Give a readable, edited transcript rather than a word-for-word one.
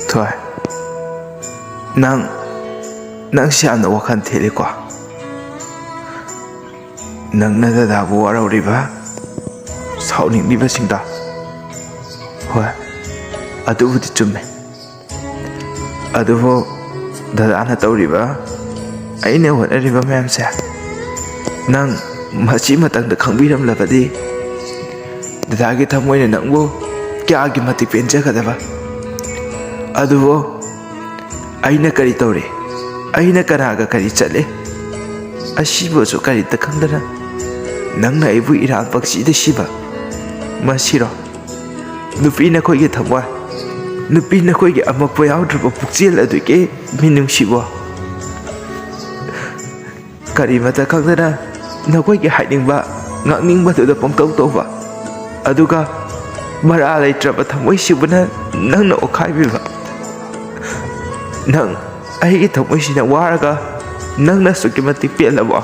Thôi, nang siya na wakan thili ko. Nang nadadabu araw riba, sauning riba singda. Hoi, adubu di chumme. Adubu dadana tau riba, aine wana riba mayam se. Nang machi matang da khangbiram labadi, dadagi thamoy na nangbo kya agi mati pencha kadaba. Adubu, aina kari tauri, aina karaga kari chale. Ashiba so kari takandana, nang na ibu irang paksi de shiba. Masiro, nupi na koi ge thamwa, nupi na koi ge amakpo yaudruba pukjil aduke minung shibo. Kari mata kandana, na koi ge hiding ba, ngakning ba tu da pongtau to ba. Aduga, mara alai traba thamoi shibuna nang na okai biba. Nang, ay itong mo sinawara ka, nang nasuki mati pila mo.